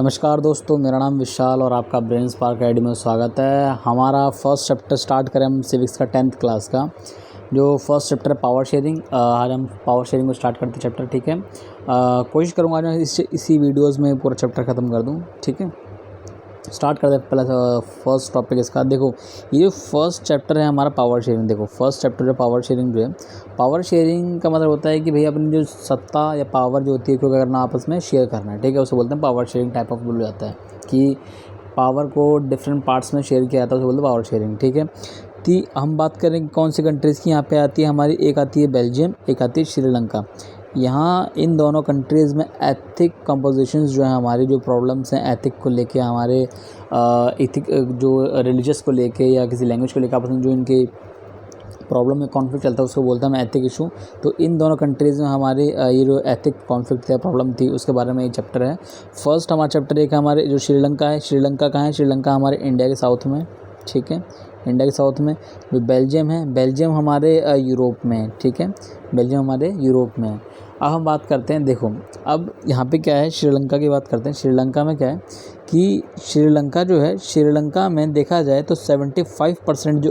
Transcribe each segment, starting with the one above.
नमस्कार दोस्तों, मेरा नाम विशाल और आपका ब्रेन स्पार्क अकेडमी में स्वागत है। हमारा फर्स्ट चैप्टर स्टार्ट करें हम सिविक्स का 10th क्लास का। जो फर्स्ट चैप्टर है पावर शेयरिंग। आज हम पावर शेयरिंग को स्टार्ट करते हैं चैप्टर, ठीक है। कोशिश करूँगा आज मैं इसी वीडियोस में पूरा चैप्टर ख़त्म कर दूँ, ठीक है। स्टार्ट करते हैं पहला फर्स्ट टॉपिक इसका। देखो, ये जो फर्स्ट चैप्टर है हमारा पावर शेयरिंग। देखो, फर्स्ट चैप्टर जो पावर शेयरिंग जो है, पावर शेयरिंग का मतलब होता है कि भाई अपनी जो सत्ता या पावर जो होती है क्यों करना, आपस में शेयर करना है, ठीक है। उसे बोलते हैं पावर शेयरिंग टाइप ऑफ बोला जाता है कि पावर को डिफरेंट पार्ट्स में शेयर किया जाता है, उसे बोलते हैं पावर शेयरिंग, ठीक है। तो हम बात करें कौन सी कंट्रीज़ की यहाँ पे आती है हमारी, एक आती है बेल्जियम, एक आती है श्रीलंका। यहाँ इन दोनों कंट्रीज़ में एथिक कंपोजिशंस जो है हमारी, जो प्रॉब्लम्स हैं एथिक को लेके, हमारे एथिक जो रिलीजियस को लेके या किसी लैंग्वेज को लेकर आपस में जो इनके प्रॉब्लम में कॉन्फ्लिक्ट चलता है उसको बोलता है एथिक इशू। तो इन दोनों कंट्रीज़ में हमारे ये जो एथिक कॉन्फ्लिक्ट है, प्रॉब्लम थी, उसके बारे में ये चैप्टर है। फर्स्ट हमारा चैप्टर एक हमारे जो श्रीलंका है। श्रीलंका कहाँ है? श्रीलंका हमारे इंडिया के साउथ में, ठीक है, इंडिया के साउथ में। जो बेल्जियम है, बेल्जियम हमारे यूरोप में है, ठीक है, बेल्जियम हमारे यूरोप में है। अब हम बात करते हैं, देखो अब यहाँ पे क्या है, श्रीलंका की बात करते हैं। श्रीलंका में क्या है कि श्रीलंका जो है, श्रीलंका में देखा जाए तो 74%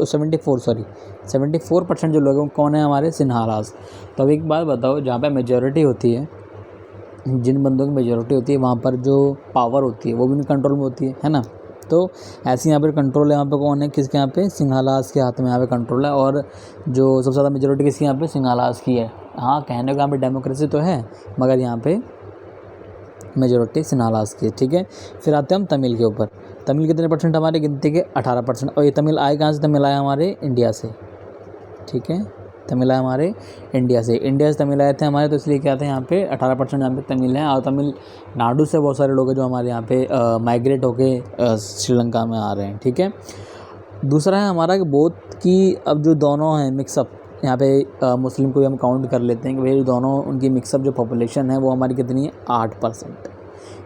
जो लोग हैं कौन है हमारे, सिन्हालास। तो अब एक बात बताओ, जहाँ पे मेजॉरिटी होती है, जिन बंदों की मेजॉरिटी होती है वहाँ पर जो पावर होती है वो भी कंट्रोल में होती है ना। तो ऐसे यहाँ पे कंट्रोल है, यहाँ पे कौन है, किसके यहाँ पे, सिंघालास के हाथ में यहाँ पे कंट्रोल है। और जो सबसे ज़्यादा मेजॉरिटी किसकी यहाँ पे, सिंघालास की है। हाँ, कहने को यहाँ पे डेमोक्रेसी तो है मगर यहाँ पे मेजॉरिटी सिन्हालास की है, ठीक है। फिर आते हैं हम तमिल के ऊपर। तमिल कितने परसेंट हमारे गिनती के, 18%। और ये तमिल आए कहाँ से? तमिल आए हमारे इंडिया से, ठीक है, तमिल आए हमारे इंडिया से। इंडिया से तमिल आए थे हमारे, तो इसलिए क्या आते हैं यहाँ पे 18% यहाँ पे तमिल हैं। और तमिलनाडु से बहुत सारे लोग हैं जो हमारे यहाँ पे माइग्रेट होके श्रीलंका में आ रहे हैं, ठीक है। दूसरा है हमारा कि बोथ की अब जो दोनों हैं मिक्सअप, यहाँ पे मुस्लिम को भी हम काउंट कर लेते हैं कि भाई दोनों उनकी मिक्सअप जो पॉपुलेशन है वो हमारी कितनी है, 8%।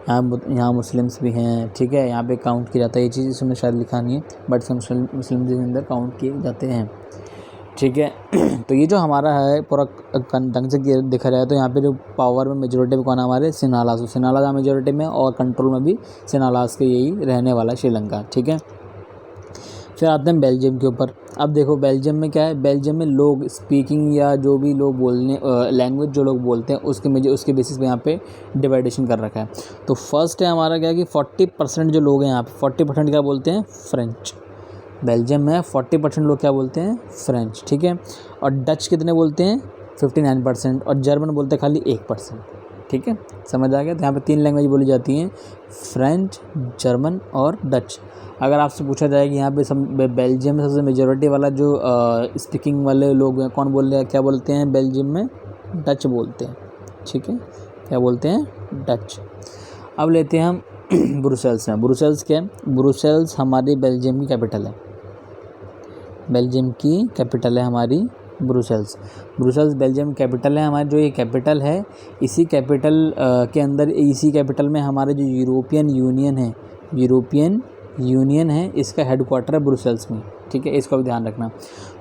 यहाँ मुस्लिम्स भी हैं, ठीक है, यहाँ पे काउंट किया जाता है। ये चीज़ इसमें शायद लिखा नहीं है बट मुस्लिम के अंदर काउंट किए जाते हैं, ठीक है। तो ये जो हमारा है पूरा ढंग से देखा जाए तो यहाँ पे जो पावर में मेजोरिटी में कौन है हमारे, सिन्हालास। सिन्हालास मेजोरिटी में और कंट्रोल में भी सिन्हालास के यही रहने वाला है, श्रीलंका, ठीक है। फिर आते हैं बेल्जियम के ऊपर। अब देखो बेल्जियम में क्या है, बेल्जियम में लोग स्पीकिंग या जो भी लोग बोलने लैंग्वेज जो लोग बोलते हैं उसके बेसिस पे यहाँ पे डिवाइडेशन कर रखा है। तो फर्स्ट है हमारा क्या है कि 40% जो लोग हैं यहाँ पे 40% क्या बोलते हैं, फ्रेंच। बेल्जियम में 40% लोग क्या बोलते हैं, फ्रेंच, ठीक है। और डच कितने बोलते हैं, 59%। और जर्मन बोलते हैं खाली 1%, ठीक है। समझ आ गया? तो यहाँ पे 3 लैंग्वेज बोली जाती हैं, फ्रेंच, जर्मन और डच। अगर आपसे पूछा जाए कि यहाँ पे बेल्जियम में सबसे मेजॉरिटी वाला जो स्पीकिंग वाले लोग हैं कौन बोल रहे हैं, क्या बोलते हैं बेल्जियम में, डच बोलते हैं, ठीक है, क्या बोलते हैं, डच। अब लेते हैं हम ब्रुसेल्स में। ब्रुसेल्स क्या है? ब्रुसेल्स हमारी बेल्जियम की कैपिटल है। बेल्जियम की कैपिटल है हमारी ब्रुसेल्स। ब्रुसेल्स बेल्जियम कैपिटल है हमारी। जो ये कैपिटल है, इसी कैपिटल के अंदर, इसी कैपिटल में हमारे जो यूरोपियन यूनियन है, इसका हेडक्वार्टर है ब्रुसेल्स में, ठीक है, इसका भी ध्यान रखना।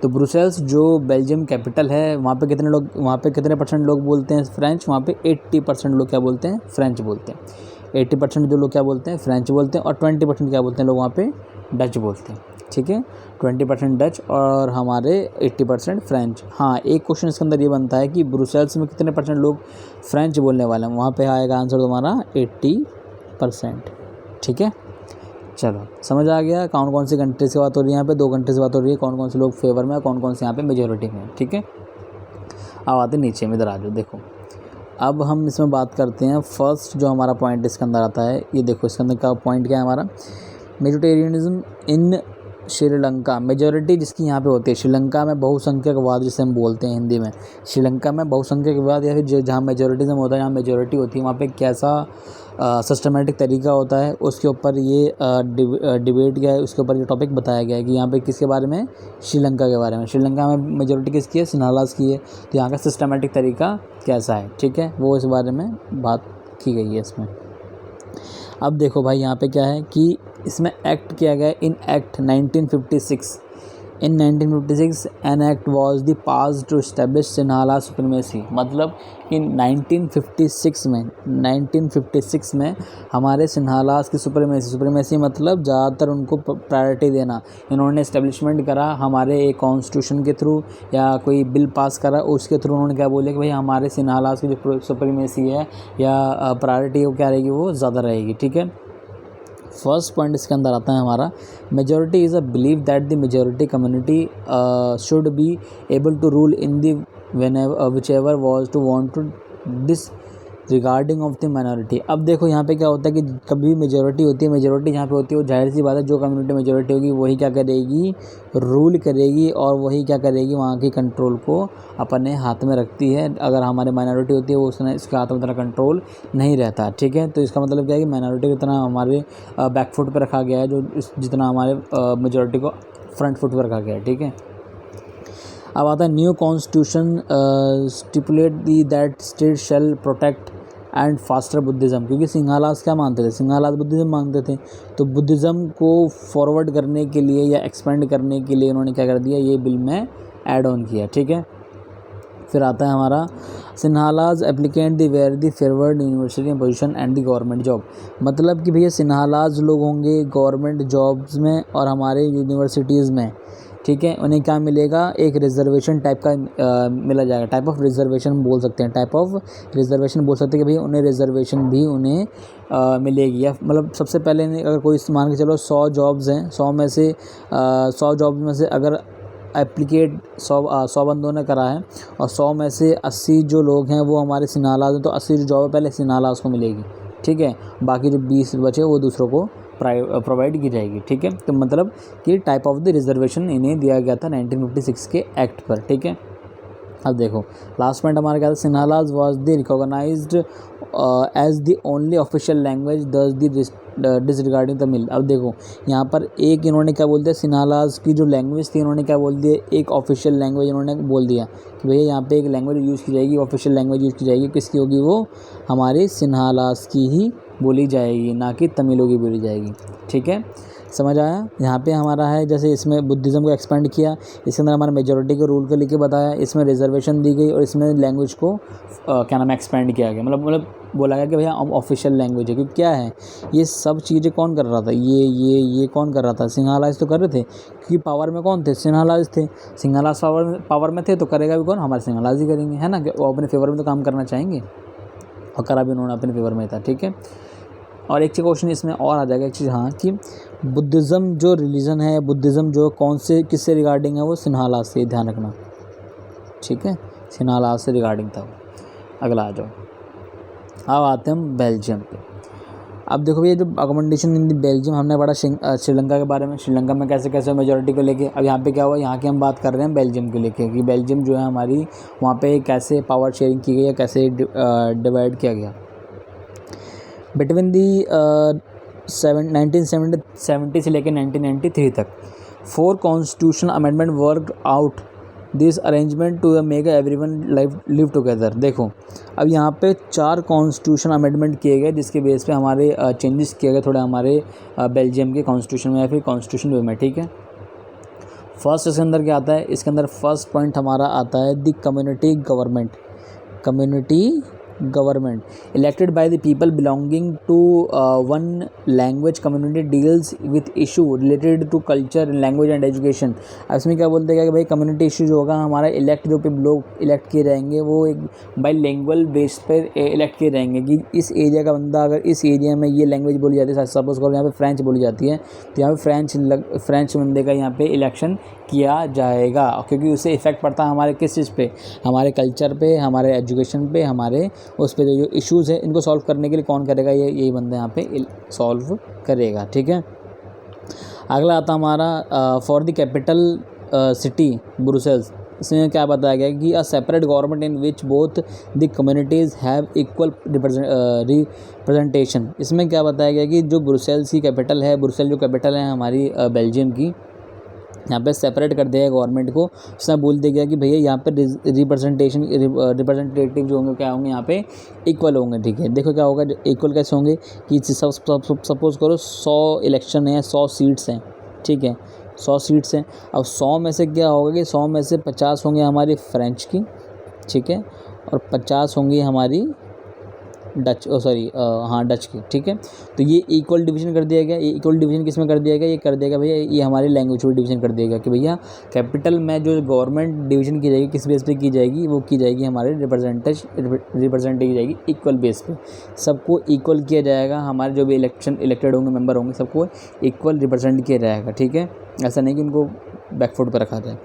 तो ब्रुसेल्स जो बेल्जियम कैपिटल है, वहाँ पे कितने परसेंट लोग बोलते हैं फ्रेंच, वहाँ पे 80% लोग क्या बोलते हैं, फ्रेंच बोलते हैं। 80% जो लोग क्या बोलते हैं, फ्रेंच बोलते हैं। और 20% क्या बोलते हैं लोग वहाँ पे, डच बोलते हैं, ठीक है। 20% डच और हमारे 80% फ्रेंच। हाँ, एक क्वेश्चन इसके अंदर ये बनता है कि ब्रुसेल्स में कितने परसेंट लोग फ्रेंच बोलने वाले हैं, वहाँ पे आएगा आंसर तुम्हारा 80%, ठीक है। चलो समझ आ गया कौन कौन सी कंट्रीज़ की बात हो रही है यहाँ पे, 2 कंट्रीज़ की बात हो रही है, कौन कौन से लोग फेवर में और कौन कौन से यहाँ पे मेजोरिटी में, ठीक है। अब आते नीचे में, इधर आ जाओ। देखो अब हम इसमें बात करते हैं, फर्स्ट जो हमारा पॉइंट इसके अंदर आता है, ये देखो इसके अंदर का पॉइंट क्या है हमारा, मेजोरिटेरियनिज्म इन श्रीलंका। मेजॉरिटी जिसकी यहाँ पे होती है, श्रीलंका में बहुसंख्यकवाद जिसे हम बोलते हैं हिंदी में, श्रीलंका में बहुसंख्यकवाद या फिर जहाँ मेजॉरिटिज्म होता है, जहाँ मेजॉरिटी होती है वहाँ पे कैसा सिस्टमेटिक तरीका होता है, उसके ऊपर ये डिबेट क्या है, उसके ऊपर ये टॉपिक बताया गया है कि यहाँ पे किसके बारे में, श्रीलंका के बारे में। श्रीलंका में मेजॉरिटी किसकी है, सिन्हालास की है। तो यहाँ का सिस्टमेटिक तरीका कैसा है, ठीक है, वो इस बारे में बात की गई है इसमें। अब देखो भाई यहाँ पे क्या है कि इसमें एक्ट किया गया है in act 1956। In 1956 an act was the pass to establish Sinhala supremacy, मतलब कि 1956 में हमारे सिन्हालास की सुप्रीमेसी मतलब ज़्यादातर उनको प्रायोरिटी देना, इन्होंने इस्टेब्लिशमेंट करा हमारे एक कॉन्स्टिट्यूशन के थ्रू या कोई बिल पास करा उसके थ्रू। उन्होंने क्या बोले कि भाई हमारे सिन्हालास की जो सुप्रीमेसी है या प्रायोरिटी वो क्या रहेगी, वो ज़्यादा रहेगी। ठीक है, फर्स्ट पॉइंट इसके अंदर आता है हमारा, majority is a believe that the majority community should be able to rule in the whichever was to want to this regarding of the minority. अब देखो यहाँ पे क्या होता है कि कभी भी मेजॉरिटी होती है, मेजॉरिटी जहाँ पे होती है वो जाहिर सी बात है जो कम्युनिटी मेजॉरिटी होगी वही क्या करेगी, रूल करेगी और वही क्या करेगी, वहाँ की कंट्रोल को अपने हाथ में रखती है। अगर हमारे माइनॉरिटी होती है वो उसने इसके हाथ में इतना कंट्रोल नहीं रहता। ठीक है, तो इसका मतलब क्या है कि माइनॉरिटी को इतना हमारे बैक फुट पर रखा गया है जो जितना हमारे मेजॉरिटी को फ्रंट फुट पर रखा गया है। ठीक है, अब आता है new constitution stipulate the that state shell protect and faster Buddhism, क्योंकि सिंघालास क्या मानते थे, सिंघालास बुद्धिज़्म मानते थे, तो बुद्धिज़्म को फॉरवर्ड करने के लिए या एक्सपेंड करने के लिए उन्होंने क्या कर दिया, ये बिल में ऐड ऑन किया। ठीक है, फिर आता है हमारा Sinhalese applicant the were the favoured university position and the government job, मतलब कि भैया सिन्हालाज लोग होंगे गवर्नमेंट जॉब्स में और हमारे यूनिवर्सिटीज़ में। ठीक है, उन्हें क्या मिलेगा, एक रिजर्वेशन टाइप का मिला जाएगा, टाइप ऑफ रिजर्वेशन बोल सकते हैं, टाइप ऑफ रिजर्वेशन बोल सकते हैं कि भैया उन्हें रिजर्वेशन भी उन्हें मिलेगी। या मतलब सबसे पहले अगर कोई मान के चलो 100 जॉब्स हैं, 100 में से 100 जॉब्स में से अगर एप्लीकेट 100 बंदों ने करा है और 100 में से 80 जो लोग हैं वो हमारे सिन्हालाज हैं, तो 80 जो जॉब है पहले सिन्हालाज को मिलेगी। ठीक है, बाकी जो 20 बचे वो दूसरों को प्रोवाइड की जाएगी। ठीक है, तो मतलब कि टाइप ऑफ द रिजर्वेशन इन्हें दिया गया था 1956 के एक्ट पर। ठीक है, अब देखो लास्ट पॉइंट हमारा क्या था, Sinhalese was the recognised as the only official language thus the disregarding Tamil. अब देखो यहाँ पर एक इन्होंने क्या बोल दिया, सिन्हालाज की जो लैंग्वेज थी इन्होंने क्या बोल दिया, एक ऑफिशियल लैंग्वेज इन्होंने बोल दिया कि भैया यहाँ पे एक लैंग्वेज यूज़ की जाएगी, ऑफिशियल लैंग्वेज यूज़ की जाएगी, किसकी होगी, वो हमारी सिन्हालाज की ही बोली जाएगी, ना कि तमिलों की बोली जाएगी। ठीक है, समझ आया। यहाँ पे हमारा है जैसे इसमें बुद्धिज़्म को एक्सपेंड किया, इसके अंदर हमारा मेजॉरिटी के रूल को लेके बताया, इसमें रिजर्वेशन दी गई और इसमें लैंग्वेज को क्या नाम है एक्सपेंड किया गया, मतलब बोला गया कि भैया ऑफिशियल लैंग्वेज है। क्योंकि क्या है ये सब चीज़ें कौन कर रहा था, ये कौन कर रहा था, सिन्हालाज तो कर रहे थे, क्योंकि पावर में कौन थे, सिन्हालाज थे। सिन्हालाज पावर में थे तो करेगा भी कौन, हमारे सिन्हालाज ही करेंगे, है ना, वो अपने फेवर में तो काम करना चाहेंगे और करा भी उन्होंने अपने फेवर में था। ठीक है, और एक चीज़ क्वेश्चन इसमें और आ जाएगा एक चीज़, हाँ, कि बुद्धिज़्म जो रिलीजन है, बुद्धिज़्म जो कौन से किससे रिगार्डिंग है, वो सिन्हालाज से, ध्यान रखना। ठीक है, सिन्हालाज से रिगार्डिंग था। अगला आ जाओ, अब आते हैं हम बेल्जियम पे। अब देखो ये जो अकोमोडेशन इन बेल्जियम, हमने पढ़ा श्रीलंका के बारे में, श्रीलंका में कैसे कैसे मेजॉरिटी को लेके। अब यहाँ पे क्या हुआ, यहाँ की हम बात कर रहे हैं बेल्जियम को लेके कि बेल्जियम जो है हमारी, वहाँ पे कैसे पावर शेयरिंग की गई है, कैसे डिवाइड किया गया। बिटवीन दी 1970 से लेकर 1993 तक 4 constitution amendment work out this arrangement to make everyone live together. देखो अब यहाँ पे 4 कॉन्स्टिट्यूशन अमेंडमेंट किए गए जिसके बेस पे हमारे चेंजेस किए गए थोड़े हमारे बेल्जियम के कॉन्स्टिट्यूशन में या फिर कॉन्स्टिट्यूशन में। ठीक है, फर्स्ट इसके अंदर क्या आता है, इसके अंदर फर्स्ट पॉइंट हमारा आता है the community government elected by the people belonging to one language community deals with issue related to culture language and education. अब इसमें क्या बोलते हैं कि भाई कम्युनिटी इशू जो होगा हमारा इलेक्ट जो पे लोग इलेक्ट किए रहेंगे वो एक बाई लैंग्वेज बेस पर इलेक्ट किए रहेंगे कि इस एरिया का बंदा अगर इस एरिया में ये लैंग्वेज बोली जाती है, सपोज करो यहाँ पे फ्रेंच बोली जाती है तो यहाँ पे फ्रेंच बंदे का यहाँ पे इलेक्शन किया जाएगा, क्योंकि उससे इफ़ेक्ट पड़ता है हमारे किस चीज़ पे, हमारे कल्चर पे, हमारे एजुकेशन पे, हमारे उस पे जो इश्यूज़ है इनको सॉल्व करने के लिए कौन करेगा, यही बंदा यहाँ पे सॉल्व करेगा। ठीक है, अगला आता हमारा for the capital city Brussels. इसमें क्या बताया गया कि a separate government in which both the communities have equal representation. इसमें क्या बताया गया कि जो ब्रुसेल्स की कैपिटल है, ब्रुसेल जो कैपिटल है हमारी बेल्जियम की, यहाँ पे सेपरेट कर दिया गवर्नमेंट को। उसने बोल दिया गया कि भैया यहाँ पे रिप्रेजेंटेटिव जो होंगे क्या होंगे यहाँ पे इक्वल होंगे। ठीक है, देखो क्या होगा, इक्वल कैसे होंगे कि सपोज करो 100 इलेक्शन है, 100 सीट्स हैं। ठीक है, 100 सीट्स हैं। अब 100 में से क्या होगा कि 100 में से 50 होंगे हमारी फ्रेंच की, ठीक है, और 50 होंगी हमारी डच डच की, ठीक है। तो ये इक्वल डिवीजन कर दिया गया। ये इक्वल डिवीजन किस में कर दिया गया? ये कर दिया गया भैया, ये हमारी लैंग्वेज में डिवीजन कर दिया गया कि भैया कैपिटल में जो गवर्नमेंट डिवीजन की जाएगी किस बेस पे की जाएगी? वो की जाएगी हमारे रिप्रेजेंट की जाएगी इक्वल बेस पे। सबको इक्वल किया जाएगा, हमारे जो भी इलेक्टेड होंगे मेंबर होंगे सबको इक्वल रिप्रेजेंट किया जाएगा, ठीक है। ऐसा नहीं कि उनको बैकफुट पर रखा जाए।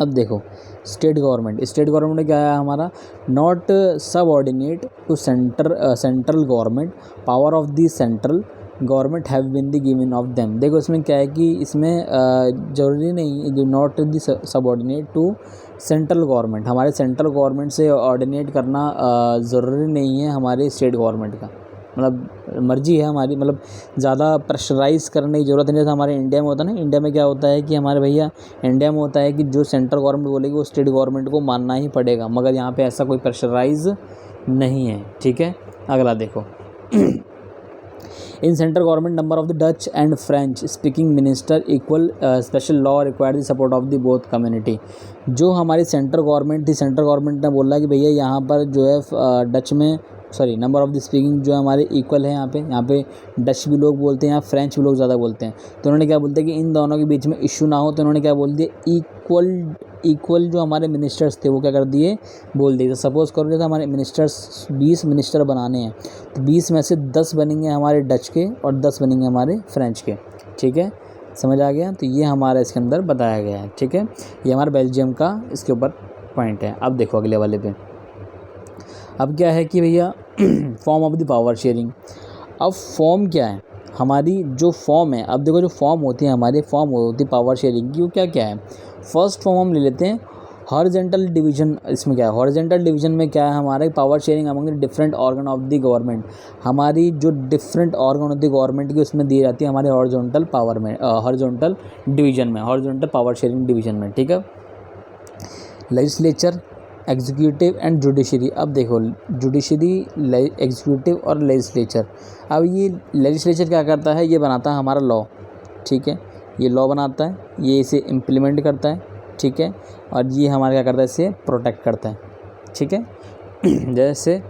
अब देखो स्टेट गवर्नमेंट में क्या है हमारा? Not subordinate to central government, power of the central government have been the given of them. देखो इसमें क्या है कि इसमें ज़रूरी नहीं जो not the subordinate to central government, हमारे सेंट्रल गवर्नमेंट से ऑर्डिनेट करना ज़रूरी नहीं है हमारे स्टेट गवर्नमेंट का, मतलब मर्जी है हमारी, मतलब ज़्यादा प्रेशराइज़ करने की ज़रूरत नहीं। जैसे हमारे इंडिया में होता है ना, इंडिया में क्या होता है कि हमारे भैया इंडिया में होता है कि जो सेंट्रल गवर्नमेंट बोलेगी वो स्टेट गवर्नमेंट को मानना ही पड़ेगा, मगर यहाँ पे ऐसा कोई प्रेशराइज़ नहीं है, ठीक है। अगला देखो in central government number of the Dutch and French speaking minister equal special law require the support of the both community. जो हमारी सेंट्रल गवर्नमेंट थी, सेंट्रल गवर्नमेंट ने बोला कि भैया यहाँ पर जो है डच में नंबर ऑफ द स्पीकिंग जो है हमारे इक्वल है। यहाँ पे डच भी लोग बोलते हैं, यहाँ फ्रेंच भी लोग ज़्यादा बोलते हैं। तो उन्होंने क्या बोलते हैं कि इन दोनों के बीच में इशू ना हो, तो उन्होंने क्या बोल दिया इक्वल जो हमारे मिनिस्टर्स थे वो क्या कर दिए, बोल दिए। तो सपोज़ करो जैसे हमारे मिनिस्टर्स 20 मिनिस्टर बनाने हैं, तो 20 में से 10 बनेंगे हमारे डच के और 10 बनेंगे हमारे फ्रेंच के, ठीक है, समझ आ गया। तो ये हमारा इसके अंदर बताया गया है, ठीक है। ये हमारा बेल्जियम का इसके ऊपर पॉइंट है। अब देखो अगले वाले पे, अब क्या है कि भैया form of the power sharing. अब फॉर्म क्या है हमारी, जो फॉर्म है, अब देखो जो फॉर्म होती है हमारी, फॉर्म होती है पावर शेयरिंग की, वो क्या क्या है? फर्स्ट फॉर्म हम ले लेते हैं हॉरिजॉन्टल डिवीजन। इसमें क्या है? हॉरिजॉन्टल डिवीजन में क्या है हमारा? Power sharing among the different organ of the government. हमारी जो different organ of the government की उसमें दी जाती है हमारे हॉरिजॉन्टल पावर में, हॉरिजॉन्टल डिवीजन में, हॉरिजॉन्टल पावर शेयरिंग डिवीजन में, ठीक है। Legislature, executive and judiciary. अब देखो जुडिशरी, एग्जीक्यूटिव और लेजिस्लेचर। अब ये लेजिस्लेचर क्या करता है? ये बनाता है हमारा लॉ, ठीक है, ये लॉ बनाता है, ये इसे इम्प्लीमेंट करता है, ठीक है, और ये हमारा क्या करता है? इसे प्रोटेक्ट करता है, ठीक है। जैसे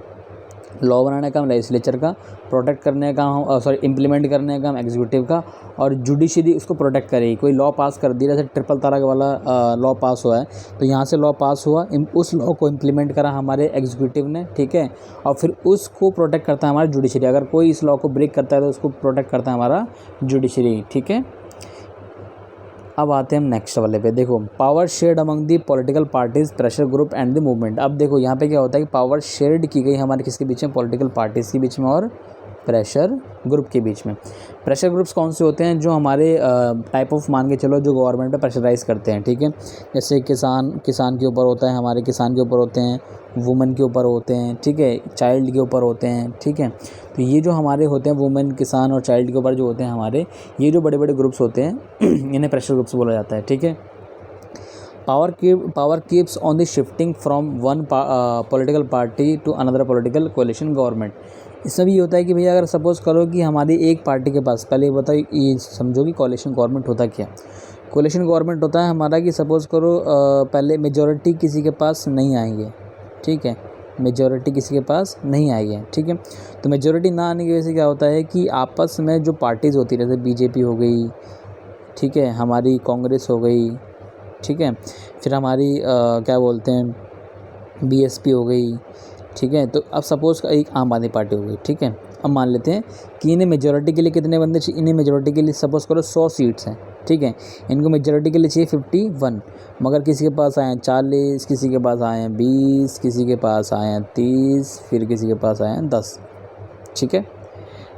लॉ बनाने का काम लेजिस्लेचर का, प्रोटेक्ट करने का काम इम्प्लीमेंट करने का काम एग्जीक्यूटिव का, और जुडिशरी उसको प्रोटेक्ट करेगी। कोई लॉ पास कर दिया, जैसे ट्रिपल तलाक वाला लॉ पास हुआ है, तो यहाँ से लॉ पास हुआ, उस लॉ को इम्प्लीमेंट करा हमारे एग्जीक्यूटिव ने, ठीक है, और फिर उसको प्रोटेक्ट करता है हमारा जुडिशरी। अगर कोई इस लॉ को ब्रेक करता है तो उसको प्रोटेक्ट करता है हमारा जुडिशरी, ठीक है। अब आते हैं हम नेक्स्ट वाले पे। देखो power shared among the political parties, pressure group and the movement. अब देखो यहाँ पे क्या होता है कि पावर शेयर्ड की गई हमारे किसके बीच में? पॉलिटिकल पार्टीज़ के बीच में और प्रेशर ग्रुप के बीच में। प्रेशर ग्रुप्स कौन से होते हैं? जो हमारे टाइप ऑफ मान के चलो जो गवर्नमेंट पे प्रेशराइज़ करते हैं, ठीक है। जैसे किसान के ऊपर होता है, हमारे किसान के ऊपर होते हैं, वुमेन के ऊपर होते हैं, ठीक है, चाइल्ड के ऊपर होते हैं, ठीक है। तो ये जो हमारे होते हैं वुमेन, किसान और चाइल्ड के ऊपर जो होते हैं हमारे, ये जो बड़े बड़े ग्रुप्स होते हैं इन्हें प्रेशर ग्रुप्स बोला जाता है, ठीक है। Power keeps on the shifting from one political party to another political coalition government. इसमें भी ये होता है कि भैया अगर सपोज़ करो कि हमारी एक पार्टी के पास, पहले बताओ ये समझो कि कोalition गवर्नमेंट होता क्या? कोalition गवर्नमेंट होता है हमारा कि सपोज़ करो पहले मेजॉरिटी किसी के पास नहीं आएंगे, ठीक है, मेजॉरिटी किसी के पास नहीं आई है, ठीक है। तो मेजॉरिटी ना आने की वजह से क्या होता है कि आपस में जो पार्टीज़ होती है, जैसे बीजेपी हो गई, ठीक है, हमारी कांग्रेस हो गई, ठीक है, फिर हमारी क्या बोलते हैं बीएसपी हो गई, ठीक है। तो अब सपोज़ एक आम आदमी पार्टी हो गई, ठीक है। अब मान लेते हैं कि इन्हें मेजॉरिटी के लिए कितने बंदे चाहिए? इन्हें मेजॉरिटी के लिए सपोज़ करो 100 सीट्स हैं, ठीक है। इनको मेजॉरिटी के लिए चाहिए 51, मगर किसी के पास आए हैं 40, किसी के पास आए हैं 20, किसी के पास आए हैं 30, फिर किसी के पास आए हैं 10, ठीक है।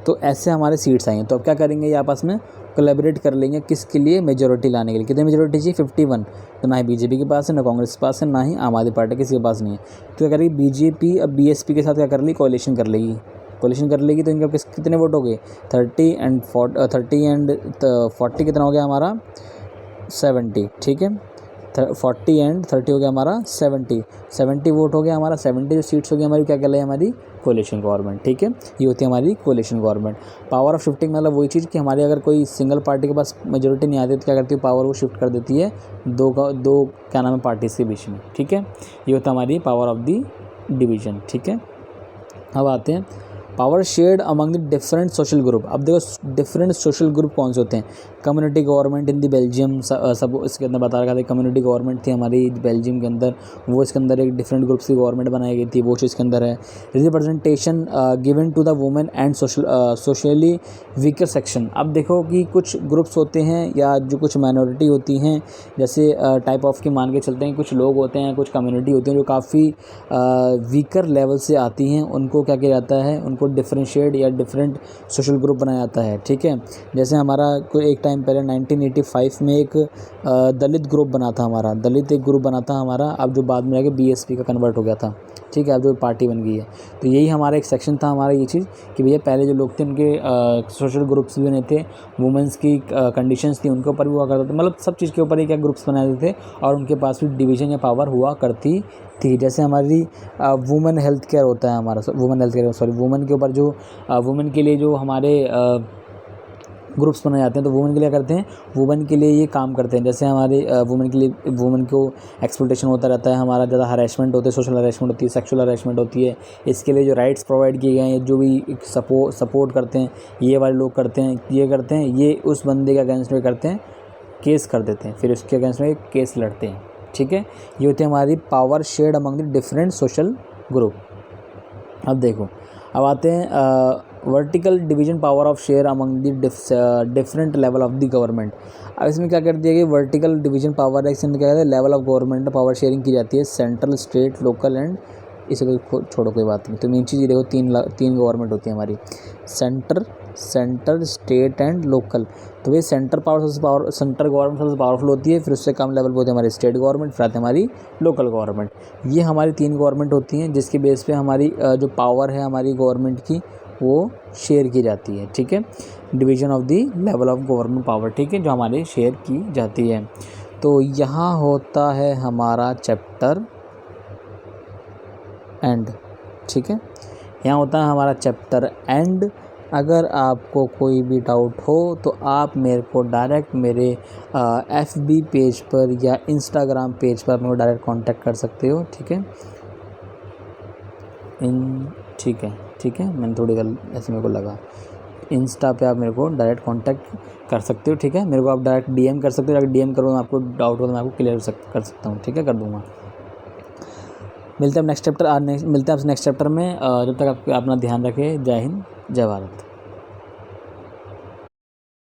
तो ऐसे हमारे सीट्स आएंगे। तो अब क्या करेंगे? ये आपस में कोलैबोरेट कर लेंगे, किसके लिए? मेजॉरिटी लाने के लिए। कितने मेजॉरिटी चाहिए? 51। तो ना ही बीजेपी के पास है, ना कांग्रेस के पास है, ना ही आम आदमी पार्टी किसी के पास नहीं है। तो क्या करेगी बीजेपी? अब बीएसपी के साथ क्या कर ली? कोalition कर लेगी। कोaliशन कर लेगी तो इनका कितने वोट हो गए? 30 एंड 40 कितना हो गया हमारा? 70, ठीक है। 40 एंड 30 हो गया हमारा 70 वोट हो गया हमारा। 70 जो सीट्स हो गई हमारी क्या कहलाई? हमारी कोलिशन गवर्नमेंट, ठीक है, ये होती है हमारी coalition government. Power of shifting मतलब वही चीज़ कि हमारी अगर कोई सिंगल पार्टी के पास मेजोरिटी नहीं आती तो क्या करती है, पावर वो शिफ्ट कर देती है दो क्या नाम है पार्टीज के बीच में, ठीक है, ये होता है हमारी पावर ऑफ दी डिवीजन, ठीक है। अब आते हैं power shared among the different social group. अब देखो डिफरेंट सोशल ग्रुप कौन से होते हैं, community government in the Belgium, सब इसके अंदर बता रखा था, कम्युनिटी गवर्नमेंट थी हमारी बेल्जियम के अंदर, वो इसके अंदर एक डिफरेंट ग्रुप्स की गवर्नमेंट बनाई गई थी, वो चीज़ इसके अंदर है। Representation given to the women and socially weaker section. अब देखो कि कुछ ग्रुप्स होते हैं या जो कुछ माइनॉरिटी होती हैं, जैसे टाइप ऑफ की मान के चलते हैं, कुछ लोग होते हैं, कुछ कम्युनिटी होती हैं जो काफ़ी वीकर लेवल से आती हैं, उनको क्या किया जाता है, उनको डिफरेंशिएट या डिफरेंट सोशल ग्रुप बनाया जाता है, ठीक है। जैसे हमारा कोई एक टाइम पहले 1985 में एक दलित ग्रुप बना था हमारा, दलित एक ग्रुप बना था हमारा, अब जो बाद में आके बीएसपी का कन्वर्ट हो गया था, ठीक है, अब जो पार्टी बन गई है। तो यही हमारा एक सेक्शन था हमारा ये चीज़ कि भैया पहले जो लोग थे उनके सोशल ग्रुप्स भी नहीं थे, वुमेंस की कंडीशंस थी उनके ऊपर भी हुआ करता था, मतलब सब चीज़ के ऊपर ही क्या ग्रुप्स बनाए थे और उनके पास भी डिवीज़न या पावर हुआ करती थी। जैसे हमारी वुमेन हेल्थ केयर होता है हमारा, वुमेन के ऊपर जो वुमेन के लिए जो हमारे ग्रुप्स बनाए जाते हैं, तो वुमेन के लिए करते हैं, वुमेन के लिए ये काम करते हैं। जैसे हमारे वुमेन के लिए वुमेन को एक्सप्लॉइटेशन होता रहता है, हमारा ज़्यादा हरेसमेंट होते हैं, सोशल हरेसमेंट होती है, सेक्सुअल हरेसमेंट होती है, इसके लिए जो राइट्स प्रोवाइड किए गए हैं, जो भी सपोर्ट करते हैं, ये वाले लोग करते हैं, ये उस बंदे के अगेंस्ट में करते हैं, केस कर देते हैं, फिर उसके अगेंस्ट में केस लड़ते हैं, ठीक है। ये होती है हमारी power shared among the different social group. अब देखो, अब आते हैं vertical division power of share among the different level of the government. अब इसमें क्या कर दिया कि वर्टिकल डिवीजन पावर है, इसमें क्या कहते हैं, level of government power sharing की जाती है, सेंट्रल, स्टेट, लोकल एंड, इसे छोड़ो कोई बात नहीं। तो मेन चीज़ ये देखो, तीन गवर्नमेंट होती है हमारी, सेंटर, स्टेट एंड लोकल। तो ये सेंटर गवर्नमेंट सबसे पावरफुल होती है, फिर उससे कम लेवल पर होती है हमारी स्टेट गवर्नमेंट, फिर आती है हमारी लोकल गवर्नमेंट। ये हमारी तीन गवर्नमेंट होती हैं जिसके बेस पे हमारी जो पावर है हमारी गवर्नमेंट की वो शेयर की जाती है, ठीक है, division of the level of government power, ठीक है, जो हमारे शेयर की जाती है। तो यहाँ होता है हमारा चैप्टर एंड, ठीक है, यहाँ होता है हमारा चैप्टर एंड। अगर आपको कोई भी डाउट हो तो आप मेरे को डायरेक्ट मेरे FB पेज पर या इंस्टाग्राम पेज पर मेरे को डायरेक्ट कांटेक्ट कर सकते हो, ठीक है, ठीक है, मैंने थोड़ी गल ऐसे मेरे को लगा, इंस्टा पे आप मेरे को डायरेक्ट कांटेक्ट कर सकते हो, ठीक है, मेरे को आप डायरेक्ट DM कर सकते हो, अगर DM करो, आपको डाउट हो तो मैं आपको क्लियर कर सकता हूँ, ठीक है, कर दूँगा। मिलते हैं नेक्स्ट चैप्टर में। जब तक आप अपना ध्यान रखें। जय हिंद, जय भारत।